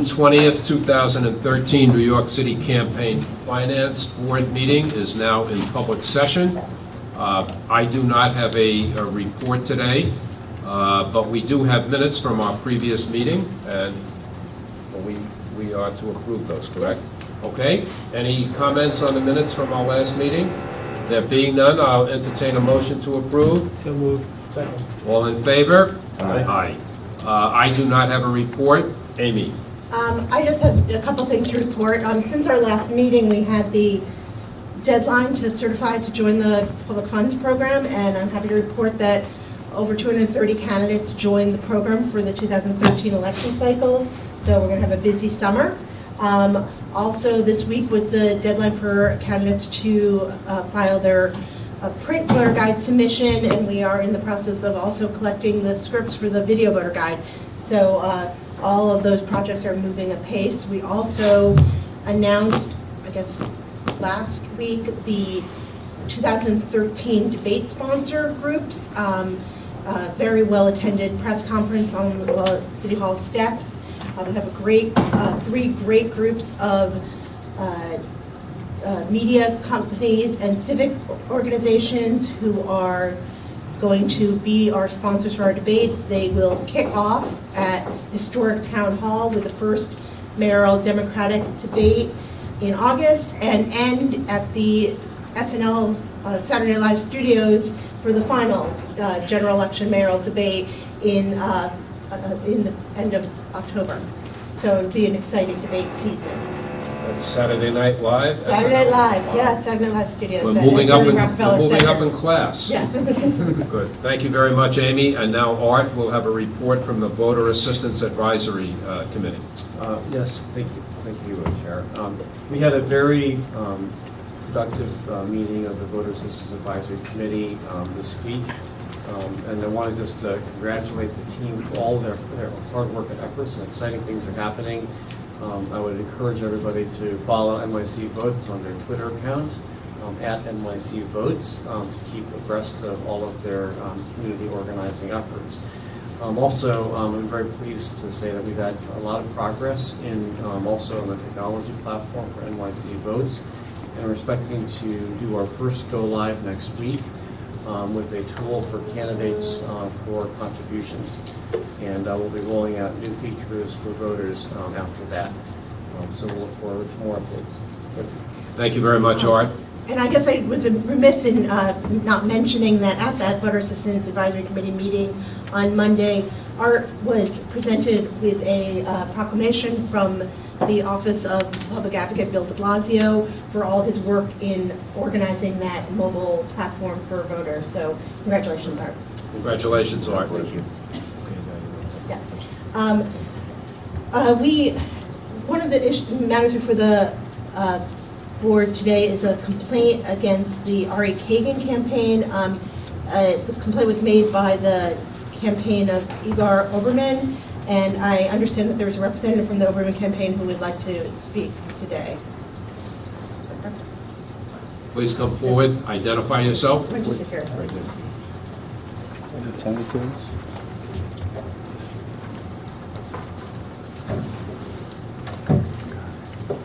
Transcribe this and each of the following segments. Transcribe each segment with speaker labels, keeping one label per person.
Speaker 1: 20th, 2013 New York City Campaign Finance Board meeting is now in public session. I do not have a report today, but we do have minutes from our previous meeting, and we are to approve those, correct? Okay. Any comments on the minutes from our last meeting? There being none, I'll entertain a motion to approve.
Speaker 2: So moved. Second.
Speaker 1: All in favor?
Speaker 2: Aye.
Speaker 1: I do not have a report. Amy?
Speaker 3: I just have a couple things to report. Since our last meeting, we had the deadline to certify to join the public funds program, and I'm happy to report that over 230 candidates joined the program for the 2013 election cycle, so we're going to have a busy summer. Also, this week was the deadline for candidates to file their print voter guide submission, and we are in the process of also collecting the scripts for the video voter guide. So all of those projects are moving apace. We also announced, I guess, last week, the 2013 debate sponsor groups. Very well-attended press conference on the City Hall steps. We have a great, 3 great groups of media companies and civic organizations who are going to be our sponsors for our debates. They will kick off at Historic Town Hall with the first mayoral Democratic debate in August and end at the SNL Saturday Night Live studios for the final general election mayoral debate in the end of October. So it'll be an exciting debate season.
Speaker 1: That's Saturday Night Live?
Speaker 3: Saturday Night Live, yeah, Saturday Night Live studios.
Speaker 1: We're moving up
Speaker 3: Rockefeller
Speaker 1: in class.
Speaker 3: Yeah.
Speaker 1: Good. Thank you very much, Amy. And now Art will have a report from the Voter Assistance Advisory Committee.
Speaker 4: Yes, thank you, Chair. We had a very productive meeting of the Voter Assistance Advisory Committee this week. And I want to just congratulate the team for all their hard work and efforts, and exciting things are happening. I would encourage everybody to follow NYC Votes on their Twitter account, at NYC Votes, to keep abreast of all of their community organizing efforts. Also, I'm very pleased to say that we've had a lot of progress in also on the technology platform for NYC Votes, and we're expecting to do our first go live next week with a tool for candidates for contributions. And we'll be rolling out new features for voters after that. So we'll look forward to more updates.
Speaker 1: Thank you very much, Art.
Speaker 3: And I guess I was remiss in not mentioning that at that Voter Assistance Advisory Committee meeting on Monday, Art was presented with a proclamation from the Office of Public Advocate Bill de Blasio for all his work in organizing that mobile platform for voters. So congratulations, Art.
Speaker 1: Congratulations, Art.
Speaker 3: Thank you. Yeah. One of the matters before the board today is a complaint against the Ari Kagan campaign. The complaint was made by the campaign of Igor Oberman, and I understand that there was a representative from the Oberman campaign who would like to speak today.
Speaker 1: Please come forward, identify yourself.
Speaker 3: Why don't you sit here?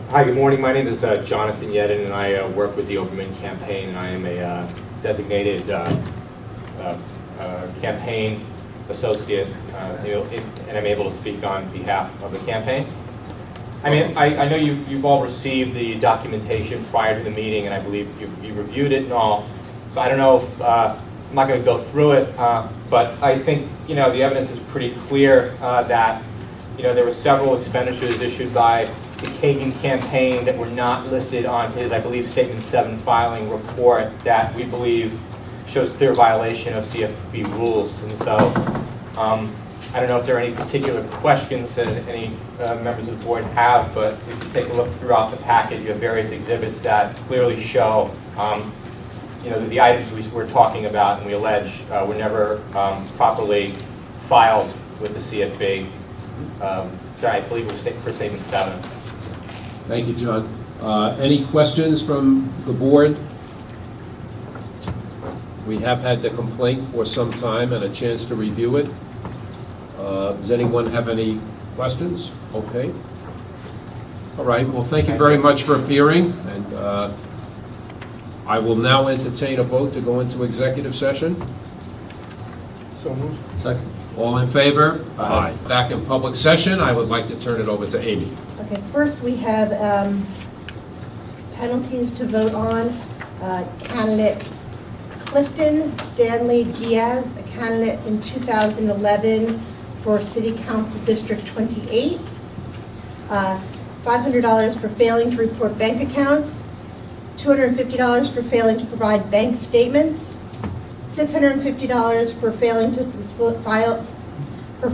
Speaker 5: Hi, good morning. My name is Jonathan Yedden, and I work with the Oberman campaign, and I am a designated campaign associate, and I'm able to speak on behalf of the campaign. I mean, I know you've all received the documentation prior to the meeting, and I believe you reviewed it and all. So I don't know if, I'm not going to go through it, but I think, the evidence is pretty clear that, there were several expenditures issued by the Kagan campaign that were not listed on his, I believe, Statement 7 filing report that we believe shows clear violation of CFP rules. And so I don't know if there are any particular questions that any members of the board have, but if you take a look throughout the package, you have various exhibits that clearly show the items we're talking about and we allege were never properly filed with the CFP. I believe it was for Statement 7.
Speaker 1: Thank you, John. Any questions from the board? We have had the complaint for some time and a chance to review it. Does anyone have any questions? Okay. All right, well, thank you very much for appearing, and I will now entertain a vote to go into executive session.
Speaker 4: So moved.
Speaker 1: Second. All in favor?
Speaker 4: Aye.
Speaker 1: Back in public session, I would like to turn it over to Amy.
Speaker 3: Okay, first we have penalties to vote on. Candidate Clifton Stanley Diaz, a candidate in 2011 for City Council District 28. $500 for failing to report bank accounts, $250 for failing to provide bank statements, $650 for failing to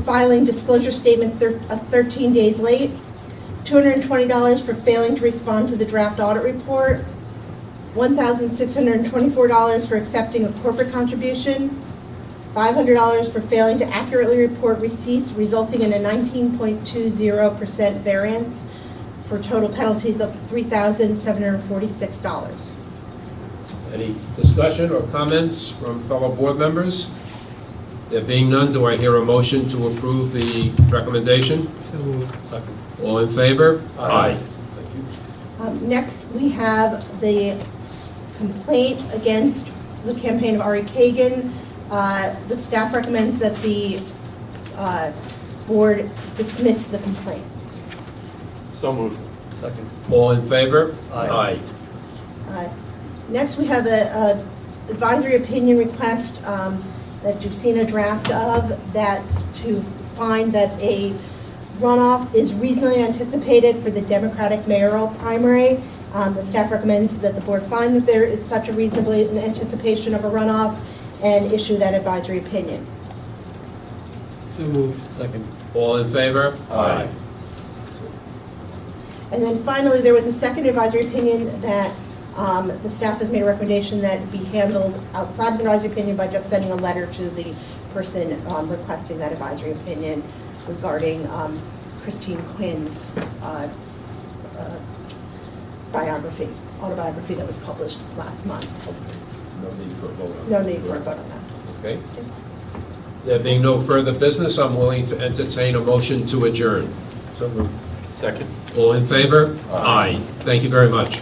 Speaker 3: filing disclosure statement 13 days late, $220 for failing to respond to the draft audit report, $1,624 for accepting a corporate contribution, $500 for failing to accurately report receipts resulting in a 19.20% variance, for total penalties of $3,746.
Speaker 1: Any discussion or comments from fellow board members? There being none, do I hear a motion to approve the recommendation?
Speaker 4: Second.
Speaker 1: All in favor?
Speaker 4: Aye.
Speaker 1: Thank you.
Speaker 3: Next, we have the complaint against the campaign of Ari Kagan. The staff recommends that the board dismiss the complaint.
Speaker 4: So moved. Second.
Speaker 1: All in favor?
Speaker 4: Aye.
Speaker 3: Next, we have a advisory opinion request that you've seen a draft of, that to find that a runoff is reasonably anticipated for the Democratic mayoral primary. The staff recommends that the board find that there is such a reasonable anticipation of a runoff and issue that advisory opinion.
Speaker 4: So moved. Second.
Speaker 1: All in favor?
Speaker 4: Aye.
Speaker 3: And then finally, there was a second advisory opinion that the staff has made a recommendation that be handled outside of the advisory opinion by just sending a letter to the person requesting that advisory opinion regarding Christine Quinn's autobiography that was published last month.
Speaker 1: No need for a vote on that.
Speaker 3: No need for a vote on that.
Speaker 1: Okay. There being no further business, I'm willing to entertain a motion to adjourn.
Speaker 4: So moved. Second.
Speaker 1: All in favor? Aye. Thank you very much.